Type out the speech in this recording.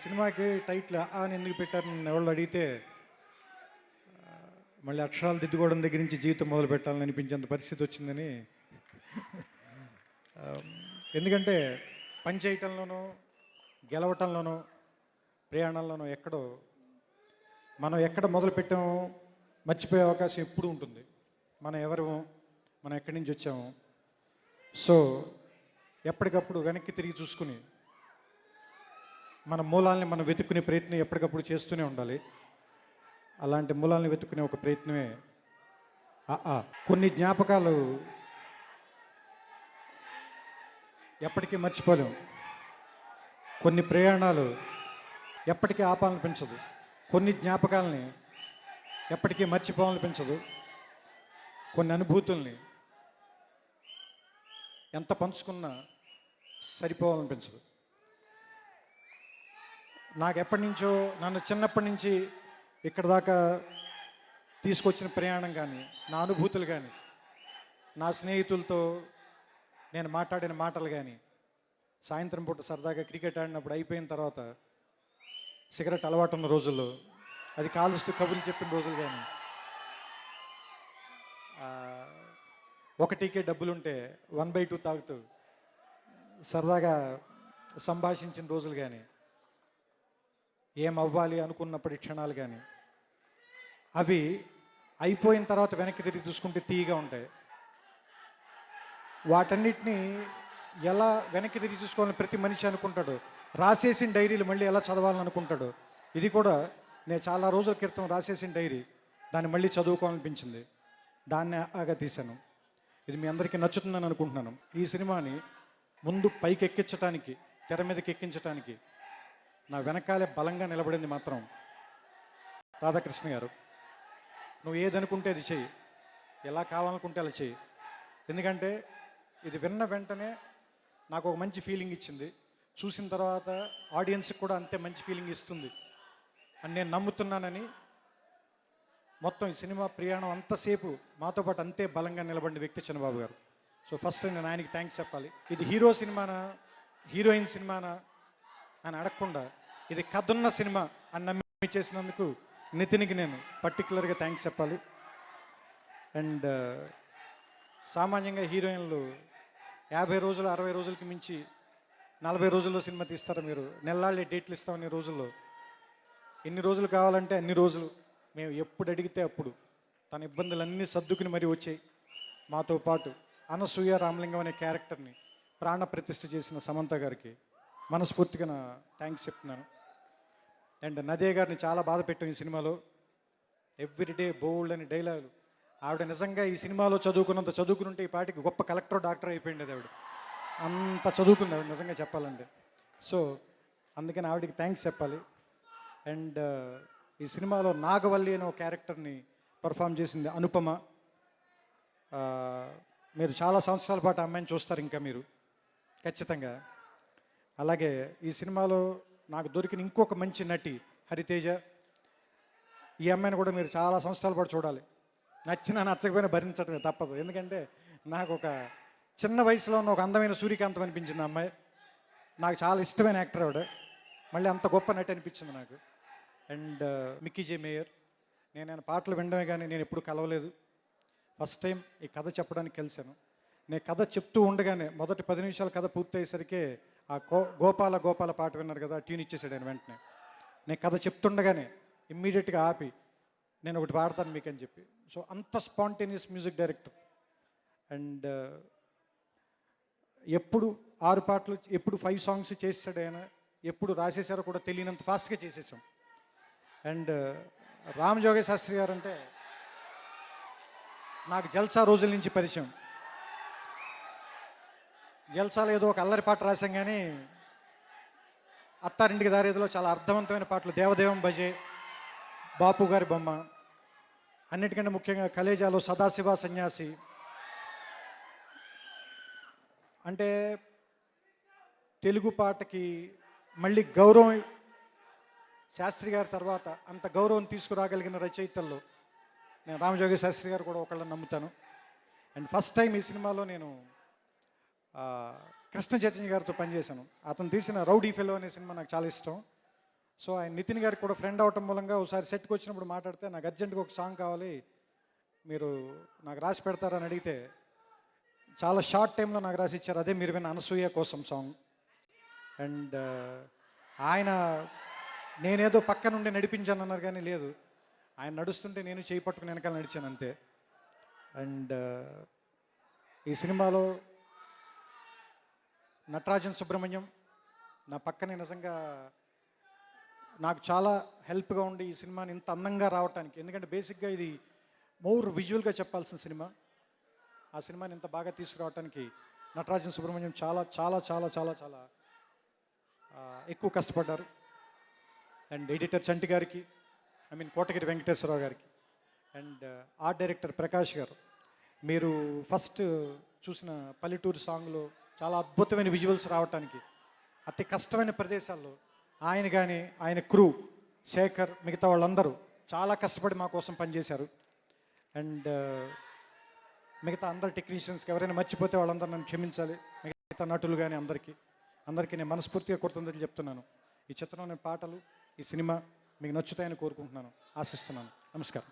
సినిమాకి టైటిల్ అని ఎందుకు పెట్టారని ఎవరు అడిగితే మళ్ళీ అక్షరాలు దిద్దుకోవడం దగ్గర నుంచి జీవితం మొదలు పెట్టాలని అనిపించేంత పరిస్థితి వచ్చిందని. ఎందుకంటే పని చేయటంలోనూ గెలవటంలోనూ ప్రయాణంలోనూ ఎక్కడో మనం ఎక్కడ మొదలు పెట్టామో మర్చిపోయే అవకాశం ఎప్పుడూ ఉంటుంది. మనం ఎవరము, మనం ఎక్కడి నుంచి వచ్చాము. సో ఎప్పటికప్పుడు వెనక్కి తిరిగి చూసుకుని మన మూలాల్ని మనం వెతుక్కునే ప్రయత్నం ఎప్పటికప్పుడు చేస్తూనే ఉండాలి. అలాంటి మూలాల్ని వెతుక్కునే ఒక ప్రయత్నమే కొన్ని జ్ఞాపకాలు ఎప్పటికీ మర్చిపోలేం. కొన్ని ప్రయాణాలు ఎప్పటికీ ఆపాలనిపించదు. కొన్ని జ్ఞాపకాలని ఎప్పటికీ మర్చిపోవాలనిపించదు. కొన్ని అనుభూతుల్ని ఎంత పంచుకున్నా సరిపోవాలనిపించదు. నాకు ఎప్పటి నుంచో నన్ను చిన్నప్పటి నుంచి ఇక్కడ దాకా తీసుకొచ్చిన ప్రయాణం కానీ, నా అనుభూతులు కానీ, నా స్నేహితులతో నేను మాట్లాడిన మాటలు కానీ, సాయంత్రం పూట సరదాగా క్రికెట్ ఆడినప్పుడు అయిపోయిన తర్వాత సిగరెట్ అలవాటు ఉన్న రోజుల్లో అది కాలుస్తూ కబుర్లు చెప్పిన రోజులు కానీ, ఒకటికే డబ్బులుంటే 1/2 తాగుతూ సరదాగా సంభాషించిన రోజులు కానీ, ఏమవ్వాలి అనుకున్నప్పటి క్షణాలు కానీ, అవి అయిపోయిన తర్వాత వెనక్కి తిరిగి చూసుకుంటే తీయగా ఉంటాయి. వాటన్నిటినీ ఎలా వెనక్కి తిరిగి చూసుకోవాలని ప్రతి మనిషి అనుకుంటాడు. రాసేసిన డైరీలు మళ్ళీ ఎలా చదవాలని అనుకుంటాడు. ఇది కూడా నేను చాలా రోజుల క్రితం రాసేసిన డైరీ, దాన్ని మళ్ళీ చదువుకోవాలనిపించింది. దాన్ని ఆగా తీశాను. ఇది మీ అందరికీ నచ్చుతుందని అనుకుంటున్నాను. ఈ సినిమాని ముందు పైకి ఎక్కించడానికి, తెర మీదకి ఎక్కించడానికి నా వెనకాలే బలంగా నిలబడింది మాత్రం రాధాకృష్ణ గారు. నువ్వు ఏదనుకుంటే అది చెయ్యి, ఎలా కావాలనుకుంటే అలా చెయ్యి. ఎందుకంటే ఇది విన్న వెంటనే నాకు ఒక మంచి ఫీలింగ్ ఇచ్చింది. చూసిన తర్వాత ఆడియన్స్కి కూడా అంతే మంచి ఫీలింగ్ ఇస్తుంది అని నేను నమ్ముతున్నానని మొత్తం ఈ సినిమా ప్రయాణం అంతసేపు మాతో పాటు అంతే బలంగా నిలబడిన వ్యక్తి చంద్రబాబు గారు. సో ఫస్ట్ నేను ఆయనకి థ్యాంక్స్ చెప్పాలి. ఇది హీరో సినిమానా, హీరోయిన్ సినిమానా అని అడగకుండా ఇది కథున్న సినిమా అని నమ్మి చేసినందుకు నితిన్కి నేను పర్టికులర్గా థ్యాంక్స్ చెప్పాలి. అండ్ సామాన్యంగా హీరోయిన్లు 50 రోజులు 60 రోజులకి మించి 40 రోజుల్లో సినిమా తీస్తారు. మీరు నెల్లాళ్ళే డేట్లు ఇస్తామని రోజుల్లో ఎన్ని రోజులు కావాలంటే అన్ని రోజులు మేము ఎప్పుడు అడిగితే అప్పుడు తన ఇబ్బందులన్నీ సర్దుకుని మరీ వచ్చాయి. మాతో పాటు అనసూయ రామలింగం అనే క్యారెక్టర్ని ప్రాణ ప్రతిష్ఠ చేసిన సమంత గారికి మనస్ఫూర్తిగా నా థ్యాంక్స్ చెప్తున్నాను. అండ్ నదే గారిని చాలా బాధ పెట్టాం ఈ సినిమాలో. ఎవ్రీడే బోల్డ్ అని డైలాగులు. ఆవిడ నిజంగా ఈ సినిమాలో చదువుకున్నంత చదువుకుని ఉంటే ఈ పాటికి గొప్ప కలెక్టర్ డాక్టర్ అయిపోయింది ఆవిడ. అంత చదువుకుంది ఆవిడ నిజంగా చెప్పాలంటే. సో అందుకని ఆవిడకి థ్యాంక్స్ చెప్పాలి. అండ్ ఈ సినిమాలో నాగవల్లి అనే ఒక క్యారెక్టర్ని పర్ఫామ్ చేసింది అనుపమ. మీరు చాలా సంవత్సరాల పాటు అమ్మాయిని చూస్తారు ఇంకా మీరు ఖచ్చితంగా. అలాగే ఈ సినిమాలో నాకు దొరికిన ఇంకొక మంచి నటి హరితేజ. ఈ అమ్మాయిని కూడా మీరు చాలా సంవత్సరాల పాటు చూడాలి. నచ్చినా నచ్చకపోయినా భరించడమే తప్పదు. ఎందుకంటే నాకు ఒక చిన్న వయసులో ఉన్న ఒక అందమైన సూర్యకాంతం అనిపించింది అమ్మాయి. నాకు చాలా ఇష్టమైన యాక్టర్ ఆవిడ. మళ్ళీ అంత గొప్ప నటి అనిపించింది నాకు. And Mickey J mayor. నేను ఆయన పాటలు వినడమే కానీ నేను ఎప్పుడు కలవలేదు. ఫస్ట్ టైం ఈ కథ చెప్పడానికి కలిశాను. నేను కథ చెప్తూ ఉండగానే మొదటి 10 నిమిషాల కథ పూర్తయ్యేసరికి ఆ గోపాల గోపాల పాట విన్నారు కదా, ట్యూన్ ఇచ్చేసాడు ఆయన వెంటనే. నేను కథ చెప్తుండగానే ఇమ్మీడియట్గా ఆపి నేను ఒకటి పాడతాను మీకు అని చెప్పి. సో అంత స్పాంటేనియస్ మ్యూజిక్ డైరెక్టర్. అండ్ ఎప్పుడు 6 పాటలు, ఎప్పుడు 5 సాంగ్స్ చేసాడు ఆయన. ఎప్పుడు రాసేసారో కూడా తెలియనంత ఫాస్ట్గా చేసేసాం. అండ్ రామ్ జోగయ్య శాస్త్రి గారు అంటే నాకు జల్సా రోజుల నుంచి పరిచయం. జల్సాలో ఏదో ఒక అల్లరి పాట రాశాం కానీ అత్తారింటికి దారేదిలో చాలా అర్థవంతమైన పాటలు, దేవదేవం భజే, బాపు గారి బొమ్మ, అన్నిటికంటే ముఖ్యంగా కలేజాలో సదాశివ సన్యాసి. అంటే తెలుగు పాటకి మళ్ళీ గౌరవం, శాస్త్రి గారి తర్వాత అంత గౌరవం తీసుకురాగలిగిన రచయితల్లో నేను రామజోగి శాస్త్రి గారు కూడా ఒకళ్ళని నమ్ముతాను. అండ్ ఫస్ట్ టైం ఈ సినిమాలో నేను కృష్ణ చైతన్య గారితో పనిచేశాను. అతను తీసిన రౌడీ ఫెలో అనే సినిమా నాకు చాలా ఇష్టం. సో ఆయన నితిన్ గారికి కూడా ఫ్రెండ్ అవటం మూలంగా ఒకసారి సెట్కి వచ్చినప్పుడు మాట్లాడితే నాకు అర్జెంటుగా ఒక సాంగ్ కావాలి, మీరు నాకు రాసి పెడతారని అడిగితే చాలా షార్ట్ టైంలో నాకు రాసి ఇచ్చారు. అదే మీరు విన్న అనసూయ కోసం సాంగ్. అండ్ ఆయన నేనేదో పక్క నుండి నడిపించాను అన్నారు కానీ లేదు, ఆయన నడుస్తుంటే నేను చేయి పట్టుకుని వెనకాల నడిచాను అంతే. అండ్ ఈ సినిమాలో నటరాజన్ సుబ్రహ్మణ్యం నా పక్కనే నిజంగా నాకు చాలా హెల్ప్గా ఉండి ఈ సినిమాని ఇంత అందంగా రావటానికి, ఎందుకంటే బేసిక్గా ఇది మోర్ విజువల్గా చెప్పాల్సిన సినిమా, ఆ సినిమాని ఇంత బాగా తీసుకురావడానికి నటరాజన్ సుబ్రహ్మణ్యం చాలా చాలా చాలా చాలా చాలా ఎక్కువ కష్టపడ్డారు. అండ్ ఎడిటర్ చంటి గారికి, కోటగిరి వెంకటేశ్వరరావు గారికి, అండ్ ఆర్ట్ డైరెక్టర్ ప్రకాష్ గారు, మీరు ఫస్ట్ చూసిన పల్లెటూరు సాంగ్లో చాలా అద్భుతమైన విజువల్స్ రావటానికి అతి కష్టమైన ప్రదేశాల్లో ఆయన కానీ ఆయన క్రూ శేఖర్ మిగతా వాళ్ళందరూ చాలా కష్టపడి మా కోసం పనిచేశారు. అండ్ మిగతా అందరు టెక్నీషియన్స్కి ఎవరైనా మర్చిపోతే వాళ్ళందరూ నన్ను క్షమించాలి. మిగతా నటులు కానీ అందరికీ నేను మనస్ఫూర్తిగా కృతజ్ఞతలు చెప్తున్నాను. ఈ చిత్రంలోని పాటలు, ఈ సినిమా మీకు నచ్చుతాయని కోరుకుంటున్నాను, ఆశిస్తున్నాను. నమస్కారం.